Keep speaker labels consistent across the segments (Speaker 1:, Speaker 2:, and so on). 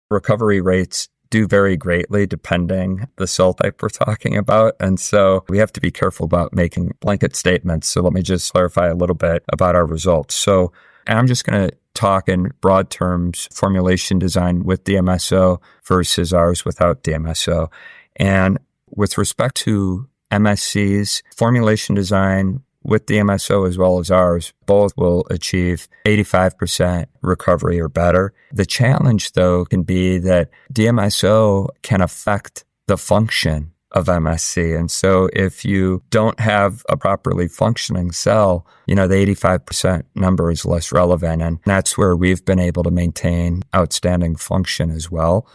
Speaker 1: recovery rates do vary greatly depending the cell type we're talking about. And so we have to be careful about making blanket statements. So let me just clarify a little bit about our results. So I'm just going to talk in broad terms, formulation design with DMSO versus ours without DMSO. And with respect to MSCs, formulation design with DMSO as well as ours, both will achieve 85% recovery or better. The challenge, though, can be that DMSO can affect the function of MSC. And so if you don't have a properly functioning cell, the 85% number is less relevant. And that's where we've been able to maintain outstanding function as well.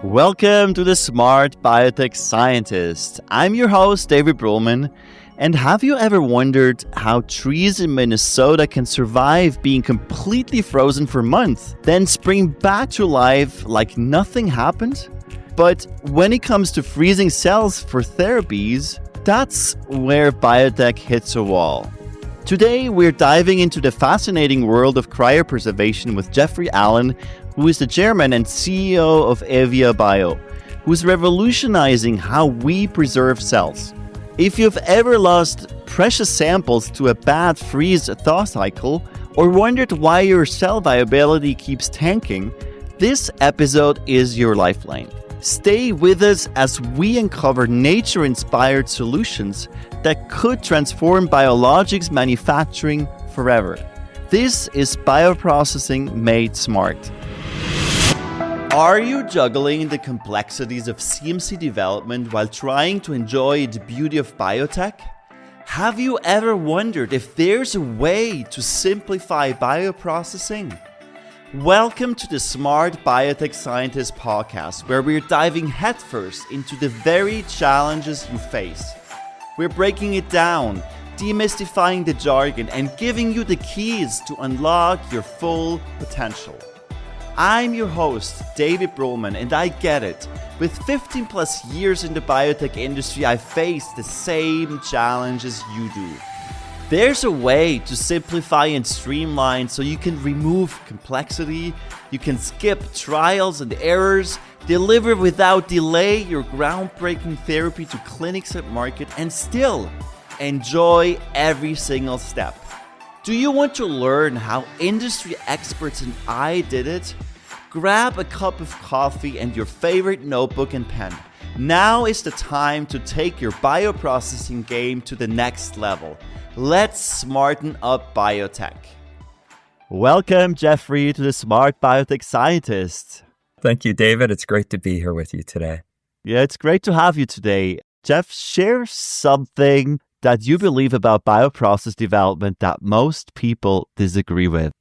Speaker 2: Welcome to the Smart Biotech Scientist. I'm your host, David Bruhlman. And have you ever wondered how trees in Minnesota can survive being completely frozen for months, then spring back to life like nothing happened? But when it comes to freezing cells for therapies, that's where biotech hits a wall. Today, we're diving into the fascinating world of cryopreservation with Jeffrey Allen, who is the chairman and CEO of Evia Bio, who's revolutionizing how we preserve cells. If you've ever lost precious samples to a bad freeze-thaw cycle, or wondered why your cell viability keeps tanking, this episode is your lifeline. Stay with us as we uncover nature-inspired solutions that could transform biologics manufacturing forever. This is bioprocessing made smart. Are you juggling the complexities of CMC development while trying to enjoy the beauty of biotech? Have you ever wondered if there's a way to simplify bioprocessing? Welcome to the Smart Biotech Scientist Podcast, where we're diving headfirst into the very challenges you face. We're breaking it down, demystifying the jargon, and giving you the keys to unlock your full potential. I'm your host, David Bruhlman, and I get it. With 15 plus years in the biotech industry, I face the same challenges you do. There's a way to simplify and streamline so you can remove complexity, you can skip trials and errors, deliver without delay your groundbreaking therapy to clinics and market, and still enjoy every single step. Do you want to learn how industry experts and I did it? Grab a cup of coffee and your favorite notebook and pen. Now is the time to take your bioprocessing game to the next level. Let's smarten up biotech. Welcome, Jeffrey, to the Smart Biotech Scientist.
Speaker 1: Thank you, David. It's great to be here with you today.
Speaker 2: Yeah, it's great to have you today. Jeff, share something that you believe about bioprocess development that most people disagree with.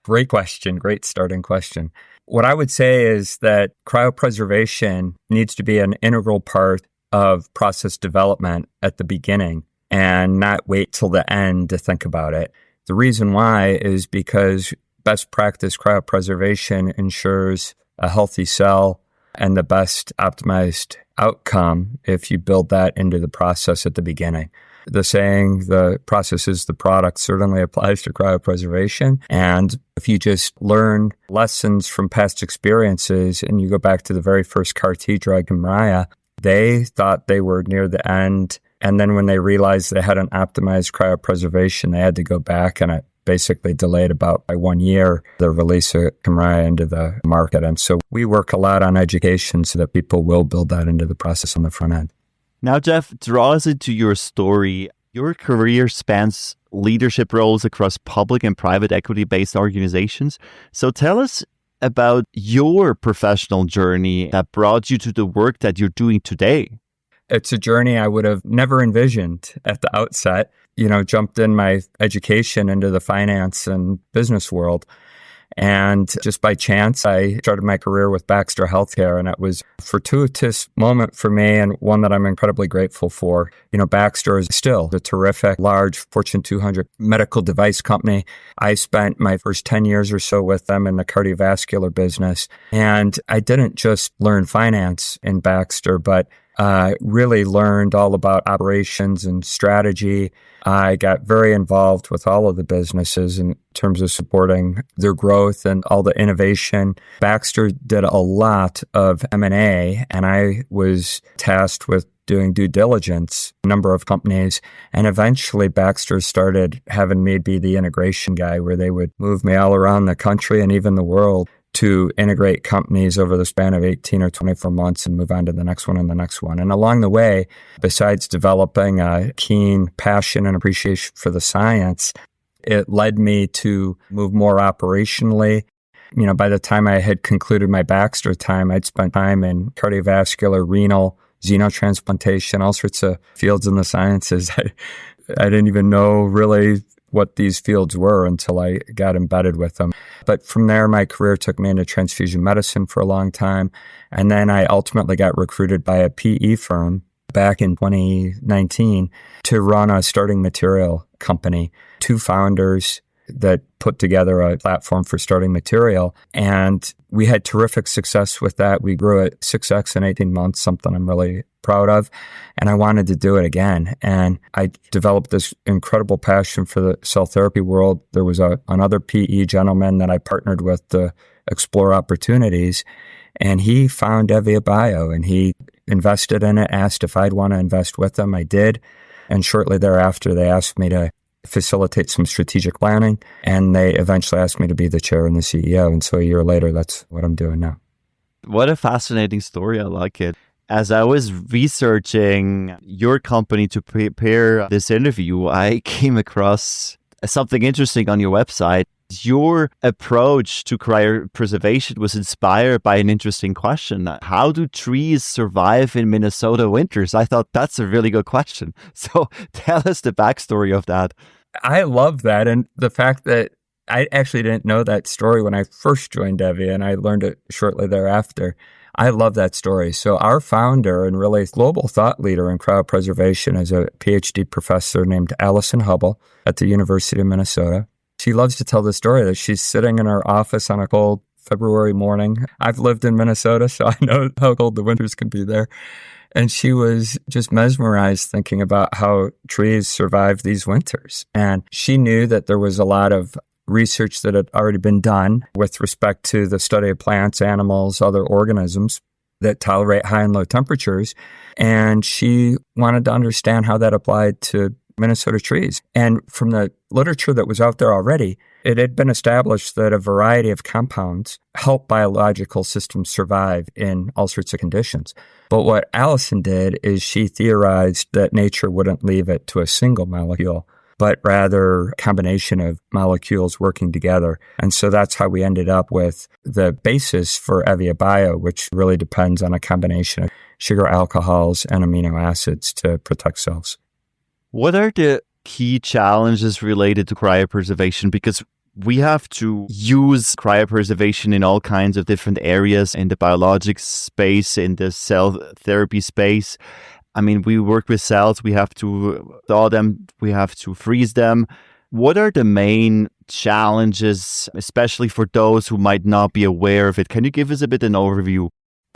Speaker 1: Great question. Great starting question. What I would say is that cryopreservation needs to be an integral part of process development at the beginning and not wait till the end to think about it. The reason why is because best practice cryopreservation ensures a healthy cell and the best optimized outcome if you build that into the process at the beginning. The saying, the process is the product, certainly applies to cryopreservation. And if you just learn lessons from past experiences and you go back to the very first CAR-T drug, Kymriah, they thought they were near the end. And then when they realized they hadn't optimized cryopreservation, they had to go back, and it basically delayed by 1 year the release of Kymriah into the market. And so we work a lot on education so that people will build that into the process on the front end.
Speaker 2: Now, Jeff, draw us into your story. Your career spans leadership roles across public and private equity-based organizations. So tell us about your professional journey that brought you to the work that you're doing today.
Speaker 1: It's a journey I would have never envisioned at the outset. Jumped in my education into the finance and business world. And just by chance, I started my career with Baxter Healthcare, and it was a fortuitous moment for me and one that I'm incredibly grateful for. Baxter is still a terrific, large Fortune 200 medical device company. I spent my first 10 years or so with them in the cardiovascular business. And I didn't just learn finance in Baxter, but I really learned all about operations and strategy. I got very involved with all of the businesses in terms of supporting their growth and all the innovation. Baxter did a lot of M&A, and I was tasked with doing due diligence, a number of companies. And eventually Baxter started having me be the integration guy, where they would move me all around the country and even the world to integrate companies over the span of 18 or 24 months and move on to the next one and the next one. And along the way, besides developing a keen passion and appreciation for the science, it led me to move more operationally. By the time I had concluded my Baxter time, I'd spent time in cardiovascular, renal, xenotransplantation, all sorts of fields in the sciences. I didn't even know really what these fields were until I got embedded with them. But from there, my career took me into transfusion medicine for a long time. And then I ultimately got recruited by a PE firm back in 2019 to run a starting material company. Two founders that put together a platform for starting material. And we had terrific success with that. We grew at 6x in 18 months, something I'm really proud of. And I wanted to do it again. And I developed this incredible passion for the cell therapy world. There was another PE gentleman that I partnered with to explore opportunities. And he found Evia Bio, and he invested in it, asked if I'd want to invest with them. I did. And shortly thereafter, they asked me to facilitate some strategic planning, and they eventually asked me to be the chair and the CEO. And so a year later, that's what I'm doing now.
Speaker 2: What a fascinating story. I like it. As I was researching your company to prepare this interview, I came across something interesting on your website. Your approach to cryopreservation was inspired by an interesting question. How do trees survive in Minnesota winters? I thought that's a really good question. So tell us the backstory of that.
Speaker 1: I love that. And the fact that I actually didn't know that story when I first joined Evia, and I learned it shortly thereafter. I love that story. So our founder and really global thought leader in cryopreservation is a PhD professor named Allison Hubble at the University of Minnesota. She loves to tell the story that she's sitting in her office on a cold February morning. I've lived in Minnesota, so I know how cold the winters can be there. And she was just mesmerized thinking about how trees survive these winters. And she knew that there was a lot of research that had already been done with respect to the study of plants, animals, other organisms that tolerate high and low temperatures. And she wanted to understand how that applied to Minnesota trees. And from the literature that was out there already, it had been established that a variety of compounds help biological systems survive in all sorts of conditions. But what Allison did is she theorized that nature wouldn't leave it to a single molecule, but rather a combination of molecules working together. And so that's how we ended up with the basis for Evia Bio, which really depends on a combination of sugar alcohols and amino acids to protect cells.
Speaker 2: What are the key challenges related to cryopreservation? Because we have to use cryopreservation in all kinds of different areas, in the biologics space, in the cell therapy space. I mean, we work with cells, we have to thaw them, we have to freeze them. What are the main challenges, especially for those who might not be aware of it? Can you give us a bit of an overview?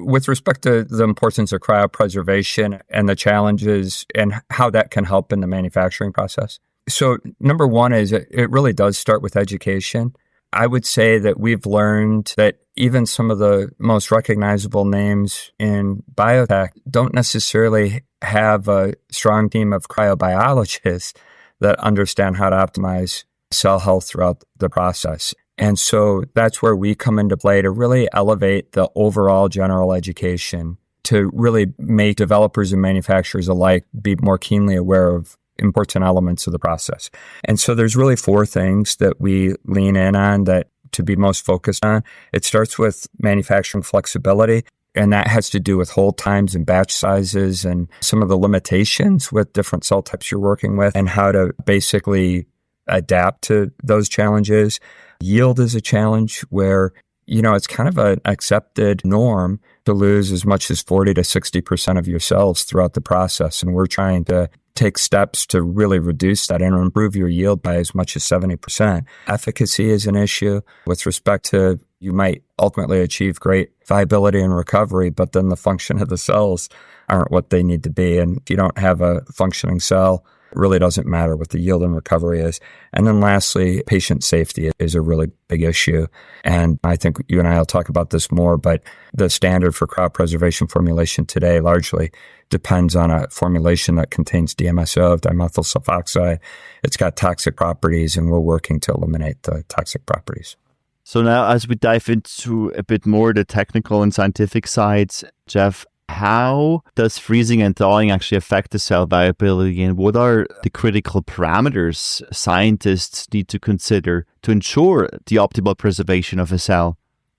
Speaker 1: With respect to the importance of cryopreservation and the challenges and how that can help in the manufacturing process. So number one is it really does start with education. I would say that we've learned that even some of the most recognizable names in biotech don't necessarily have a strong team of cryobiologists that understand how to optimize cell health throughout the process. And so that's where we come into play to really elevate the overall general education, to really make developers and manufacturers alike be more keenly aware of important elements of the process. And so there's really four things that we lean in on that to be most focused on. It starts with manufacturing flexibility, and that has to do with hold times and batch sizes and some of the limitations with different cell types you're working with and how to basically adapt to those challenges. Yield is a challenge where it's kind of an accepted norm to lose as much as 40 to 60% of your cells throughout the process. And we're trying to take steps to really reduce that and improve your yield by as much as 70%. Efficacy is an issue with respect to you might ultimately achieve great viability and recovery, but then the function of the cells aren't what they need to be. And if you don't have a functioning cell, it really doesn't matter what the yield and recovery is. And then lastly, patient safety is a really big issue. And I think you and I will talk about this more, but the standard for cryopreservation formulation today largely depends on a formulation that contains DMSO, dimethyl sulfoxide. It's got toxic properties, and we're working to eliminate the toxic properties.
Speaker 2: So now as we dive into a bit more the technical and scientific sides, Jeff, how does freezing and thawing actually affect the cell viability, and what are the critical parameters scientists need to consider to ensure the optimal preservation of a cell?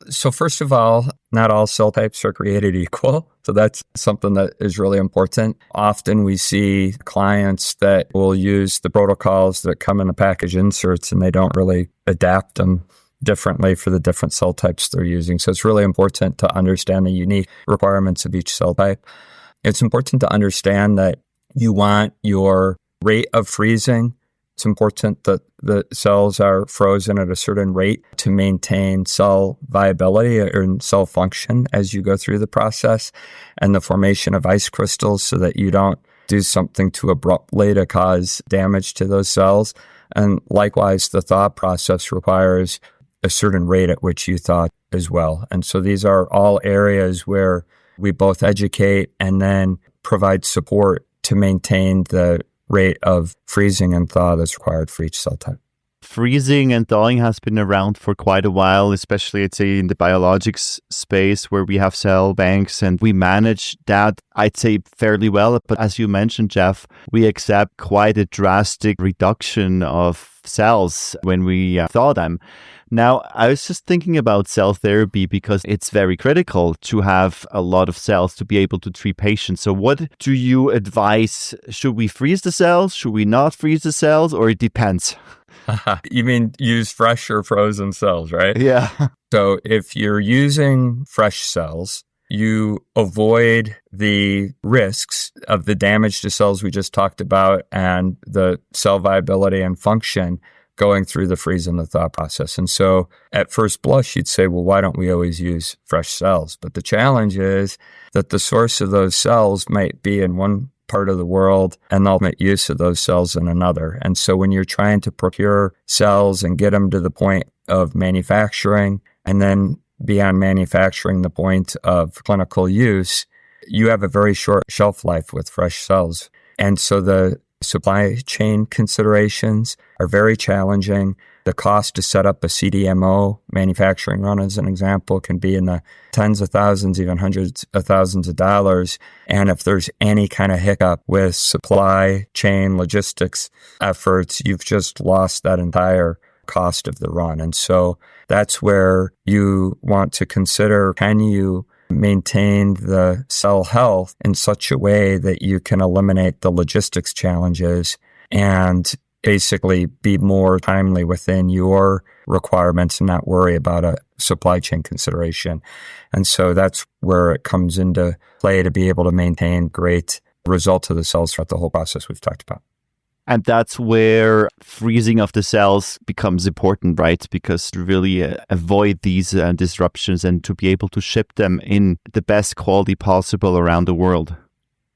Speaker 1: So first of all, not all cell types are created equal. So that's something that is really important. Often we see clients that will use the protocols that come in the package inserts, and they don't really adapt them differently for the different cell types they're using. So it's really important to understand the unique requirements of each cell type. It's important to understand that you want your rate of freezing. It's important that the cells are frozen at a certain rate to maintain cell viability and cell function as you go through the process, and the formation of ice crystals so that you don't do something too abruptly to cause damage to those cells. And likewise, the thaw process requires a certain rate at which you thaw as well. And so these are all areas where we both educate and then provide support to maintain the rate of freezing and thaw that's required for each cell type.
Speaker 2: Freezing and thawing has been around for quite a while, especially I'd say in the biologics space where we have cell banks, and we manage that, I'd say, fairly well. But as you mentioned, Jeff, we accept quite a drastic reduction of cells when we thaw them. Now, I was just thinking about cell therapy because it's very critical to have a lot of cells to be able to treat patients. So what do you advise? Should we freeze the cells? Should we not freeze the cells? Or it depends?
Speaker 1: You mean use fresh or frozen cells, right?
Speaker 2: Yeah.
Speaker 1: So if you're using fresh cells, you avoid the risks of the damage to cells we just talked about and the cell viability and function going through the freeze and the thaw process. And so at first blush, you'd say, well, why don't we always use fresh cells? But the challenge is that the source of those cells might be in one part of the world and the ultimate use of those cells in another. And so when you're trying to procure cells and get them to the point of manufacturing, and then beyond manufacturing, the point of clinical use, you have a very short shelf life with fresh cells. And so the supply chain considerations are very challenging. The cost to set up a CDMO manufacturing run, as an example, can be in the tens of thousands, even hundreds of thousands of dollars. And if there's any kind of hiccup with supply chain logistics efforts, you've just lost that entire cost of the run. And so that's where you want to consider, can you maintain the cell health in such a way that you can eliminate the logistics challenges and basically be more timely within your requirements and not worry about a supply chain consideration. And so that's where it comes into play to be able to maintain great results of the cells throughout the whole process we've talked about.
Speaker 2: And that's where freezing of the cells becomes important, right? Because to really avoid these disruptions and to be able to ship them in the best quality possible around the world.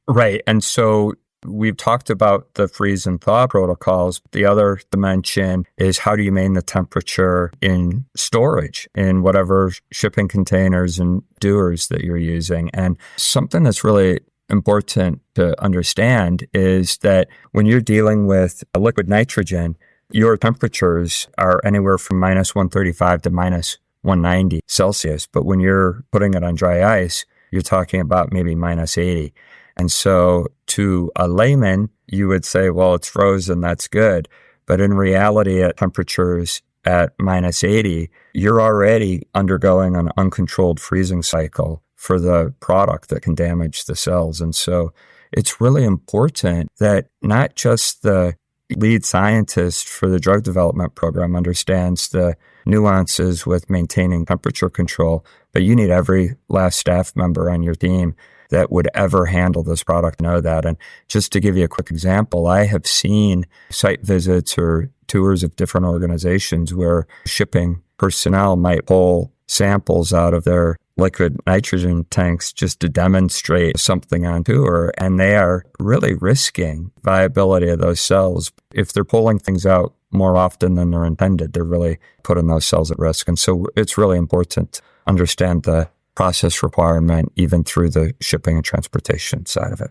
Speaker 1: Right. And so we've talked about the freeze and thaw protocols. The other dimension is how do you maintain the temperature in storage in whatever shipping containers and dewars that you're using. And something that's really important to understand is that when you're dealing with a liquid nitrogen, your temperatures are anywhere from minus 135 to minus 190 Celsius. But when you're putting it on dry ice, you're talking about maybe minus 80. And so to a layman, you would say, well, it's frozen, that's good. But in reality, at temperatures at minus 80, you're already undergoing an uncontrolled freezing cycle for the product that can damage the cells. And so it's really important that not just the lead scientist for the drug development program understands the nuances with maintaining temperature control, but you need every last staff member on your team that would ever handle this product know that. And just to give you a quick example, I have seen site visits or tours of different organizations where shipping personnel might pull samples out of their liquid nitrogen tanks just to demonstrate something on tour. And they are really risking viability of those cells. If they're pulling things out more often than they're intended, they're really putting those cells at risk. And so it's really important to understand the process requirement even through the shipping and transportation side of it.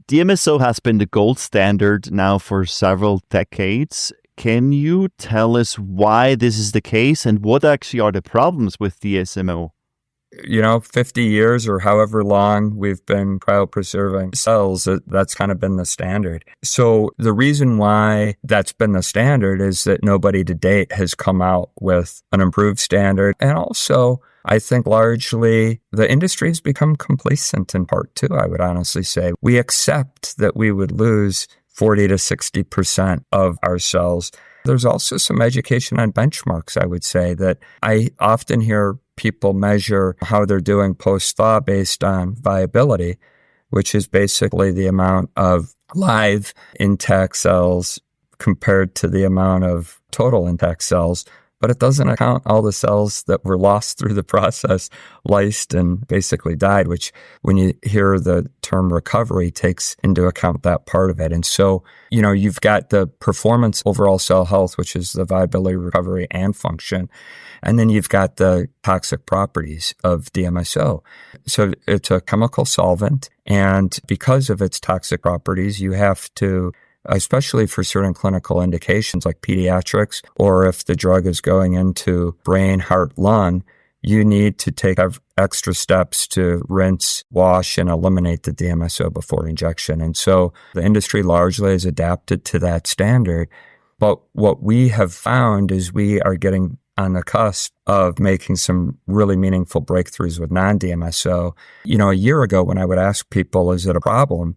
Speaker 2: DMSO has been the gold standard now for several decades. Can you tell us why this is the case and what actually are the problems with DMSO?
Speaker 1: 50 years or however long we've been cryopreserving cells, that's kind of been the standard. So the reason why that's been the standard is that nobody to date has come out with an improved standard. And also, I think largely the industry has become complacent in part too, I would honestly say. We accept that we would lose 40 to 60% of our cells. There's also some education on benchmarks, I would say, that I often hear people measure how they're doing post-thaw based on viability, which is basically the amount of live intact cells compared to the amount of total intact cells. But it doesn't account all the cells that were lost through the process, lysed and basically died, which when you hear the term recovery takes into account that part of it. And so, you've got the performance overall cell health, which is the viability, recovery, and function. And then you've got the toxic properties of DMSO. So it's a chemical solvent. And because of its toxic properties, you have to, especially for certain clinical indications like pediatrics, or if the drug is going into brain, heart, lung, you need to take extra steps to rinse, wash, and eliminate the DMSO before injection. And so the industry largely has adapted to that standard. But what we have found is we are getting on the cusp of making some really meaningful breakthroughs with non-DMSO. A year ago when I would ask people, is it a problem?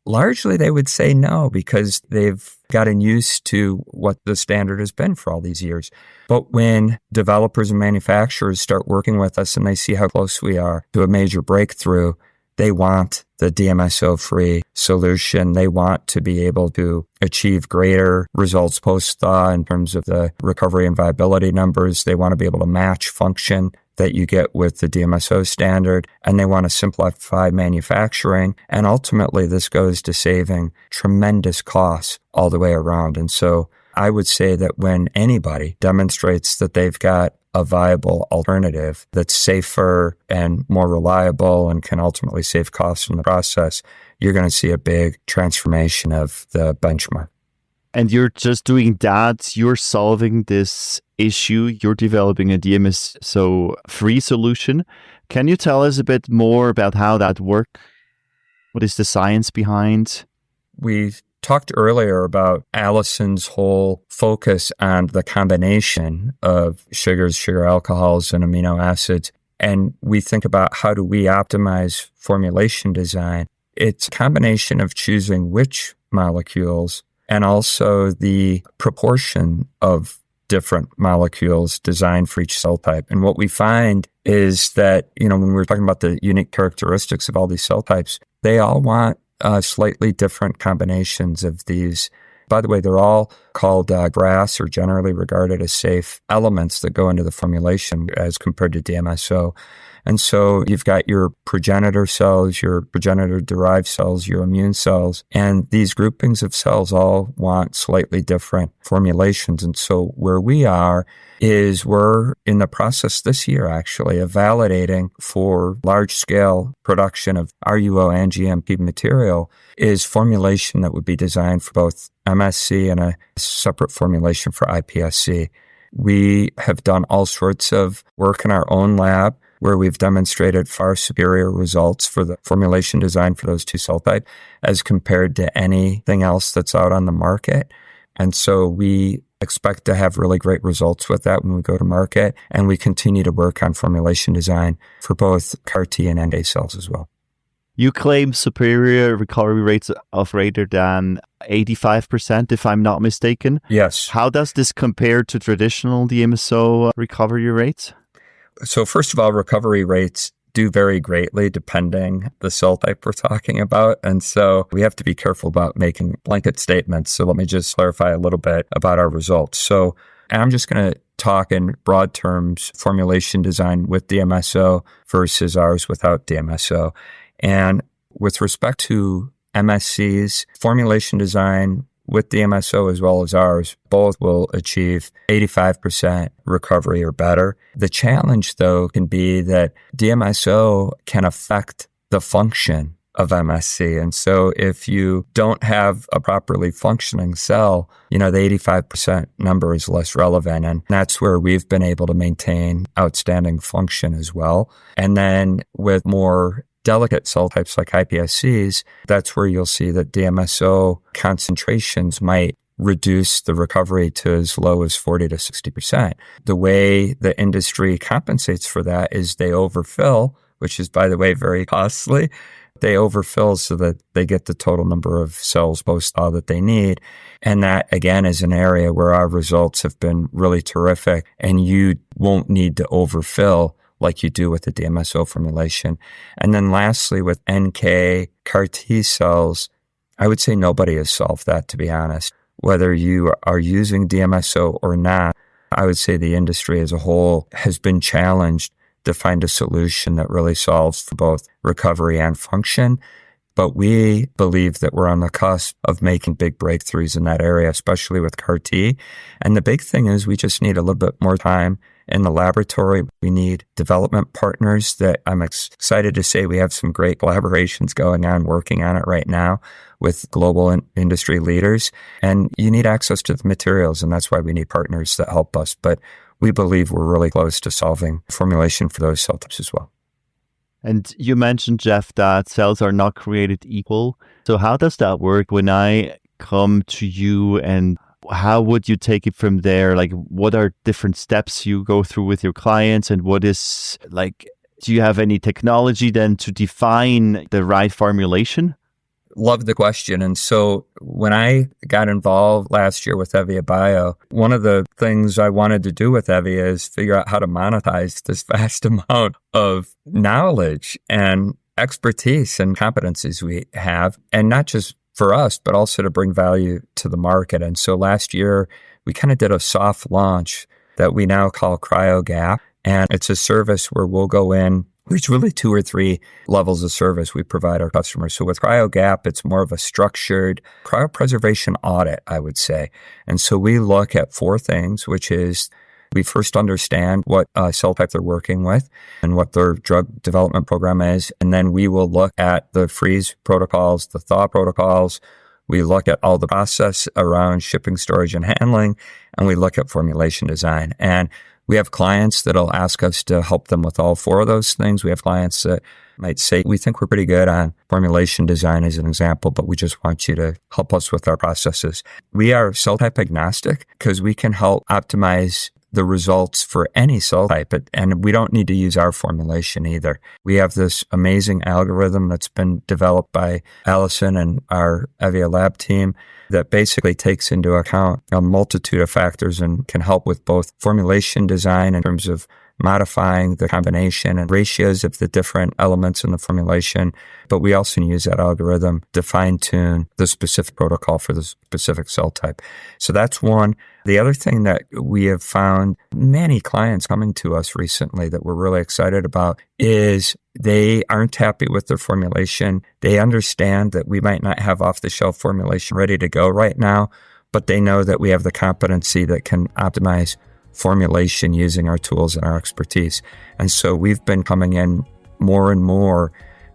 Speaker 1: Largely they would say no, because they've gotten used to what the standard has been for all these years. But when developers and manufacturers start working with us and they see how close we are to a major breakthrough, they want the DMSO-free solution. They want to be able to achieve greater results post-thaw in terms of the recovery and viability numbers. They want to be able to match function that you get with the DMSO standard, and they want to simplify manufacturing. And ultimately, this goes to saving tremendous costs all the way around. And so I would say that when anybody demonstrates that they've got a viable alternative that's safer and more reliable and can ultimately save costs in the process, you're going to see a big transformation of the benchmark.
Speaker 2: And you're just doing that. You're solving this issue. You're developing a DMSO-free solution. Can you tell us a bit more about how that works? What is the science behind?
Speaker 1: We talked earlier about Allison's whole focus on the combination of sugars, sugar alcohols, and amino acids. And we think about how do we optimize formulation design. It's a combination of choosing which molecules and also the proportion of different molecules designed for each cell type. And what we find is that, when we're talking about the unique characteristics of all these cell types, they all want slightly different combinations of these. By the way, they're all called GRAS, or generally regarded as safe elements that go into the formulation as compared to DMSO. And so you've got your progenitor cells, your progenitor-derived cells, your immune cells, and these groupings of cells all want slightly different formulations. And so where we are is we're in the process this year, actually, of validating for large-scale production of RUO and GMP material is formulation that would be designed for both MSC and a separate formulation for iPSC. We have done all sorts of work in our own lab where we've demonstrated far superior results for the formulation design for those two cell types as compared to anything else that's out on the market. And so we expect to have really great results with that when we go to market. And we continue to work on formulation design for both CAR T and NK cells as well.
Speaker 2: You claim superior recovery rates of greater than 85%, if I'm not mistaken.
Speaker 1: Yes.
Speaker 2: How does this compare to traditional DMSO recovery rates?
Speaker 1: So first of all, recovery rates do vary greatly depending the cell type we're talking about. And so we have to be careful about making blanket statements. So let me just clarify a little bit about our results. So I'm just going to talk in broad terms, formulation design with DMSO versus ours without DMSO. And with respect to MSCs, formulation design with DMSO as well as ours, both will achieve 85% recovery or better. The challenge, though, can be that DMSO can affect the function of MSC. And so if you don't have a properly functioning cell, the 85% number is less relevant. And that's where we've been able to maintain outstanding function as well. And then with more delicate cell types like iPSCs, that's where you'll see that DMSO concentrations might reduce the recovery to as low as 40 to 60%. The way the industry compensates for that is they overfill, which is, by the way, very costly. They overfill so that they get the total number of cells post-thaw that they need. And that, again, is an area where our results have been really terrific, and you won't need to overfill like you do with the DMSO formulation. And then lastly, with NK CAR T cells, I would say nobody has solved that, to be honest. Whether you are using DMSO or not, I would say the industry as a whole has been challenged to find a solution that really solves for both recovery and function. But we believe that we're on the cusp of making big breakthroughs in that area, especially with CAR T. And the big thing is we just need a little bit more time in the laboratory. We need development partners that I'm excited to say we have some great collaborations going on, working on it right now with global industry leaders. And you need access to the materials, and that's why we need partners that help us. But we believe we're really close to solving formulation for those cell types as well.
Speaker 2: And you mentioned, Jeff, that cells are not created equal. So how does that work when I come to you, and how would you take it from there? Like, what are different steps you go through with your clients, and what is, do you have any technology then to define the right formulation?
Speaker 1: Love the question. And so when I got involved last year with Evia Bio, one of the things I wanted to do with Evia is figure out how to monetize this vast amount of knowledge and expertise and competencies we have, and not just for us, but also to bring value to the market. And so last year, we kind of did a soft launch that we now call CryoGap. And it's a service where we'll go in. There's really 2 or 3 levels of service we provide our customers. So with CryoGap, it's more of a structured cryopreservation audit, I would say. And so we look at 4 things, which is we first understand what cell type they're working with and what their drug development program is. And then we will look at the freeze protocols, the thaw protocols. We look at all the process around shipping, storage, and handling. And we look at formulation design. And we have clients that'll ask us to help them with all 4 of those things. We have clients that might say, we think we're pretty good on formulation design as an example, but we just want you to help us with our processes. We are cell type agnostic because we can help optimize the results for any cell type, and we don't need to use our formulation either. We have this amazing algorithm that's been developed by Allison and our Evia lab team that basically takes into account a multitude of factors and can help with both formulation design in terms of modifying the combination and ratios of the different elements in the formulation. But we also use that algorithm to fine-tune the specific protocol for the specific cell type. So that's one. The other thing that we have found many clients coming to us recently that we're really excited about is they aren't happy with their formulation. They understand that we might not have off-the-shelf formulation ready to go right now, but they know that we have the competency that can optimize formulation using our tools and our expertise. And so we've been coming in more and more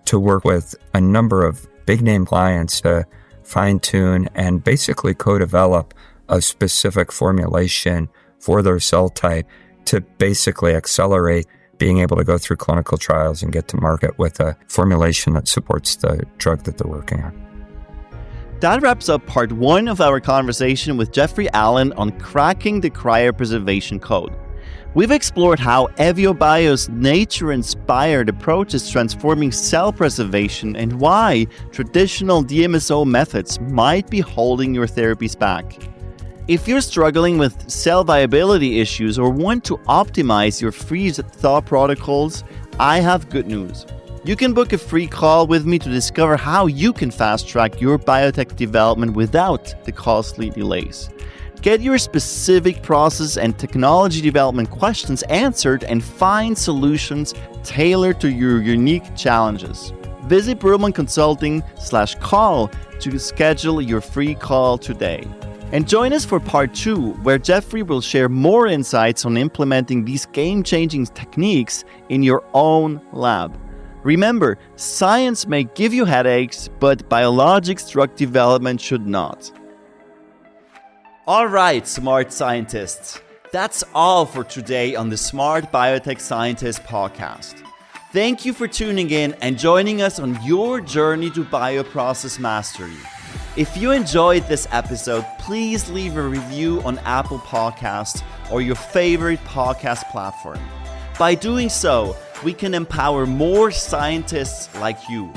Speaker 1: to work with a number of big name clients to fine-tune and basically co-develop a specific formulation for their cell type to basically accelerate being able to go through clinical trials and get to market with a formulation that supports the drug that they're working on.
Speaker 2: That wraps up part 1 of our conversation with Jeffrey Allen on cracking the cryopreservation code. We've explored how Evia Bio's nature-inspired approach is transforming cell preservation and why traditional DMSO methods might be holding your therapies back. If you're struggling with cell viability issues or want to optimize your freeze-thaw protocols, I have good news. You can book a free call with me to discover how you can fast-track your biotech development without the costly delays. Get your specific process and technology development questions answered and find solutions tailored to your unique challenges. Visit BruhlmannConsulting.com/call to schedule your free call today. And join us for part 2, where Jeffrey will share more insights on implementing these game-changing techniques in your own lab. Remember, science may give you headaches, but biologics drug development should not. All right, smart scientists. That's all for today on the Smart Biotech Scientist Podcast. Thank you for tuning in and joining us on your journey to bioprocess mastery. If you enjoyed this episode, please leave a review on Apple Podcasts or your favorite podcast platform. By doing so, we can empower more scientists like you.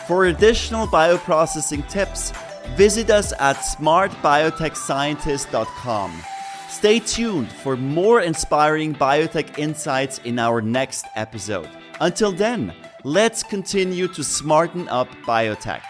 Speaker 2: For additional bioprocessing tips, visit us at smartbiotechscientist.com. Stay tuned for more inspiring biotech insights in our next episode. Until then, let's continue to smarten up biotech.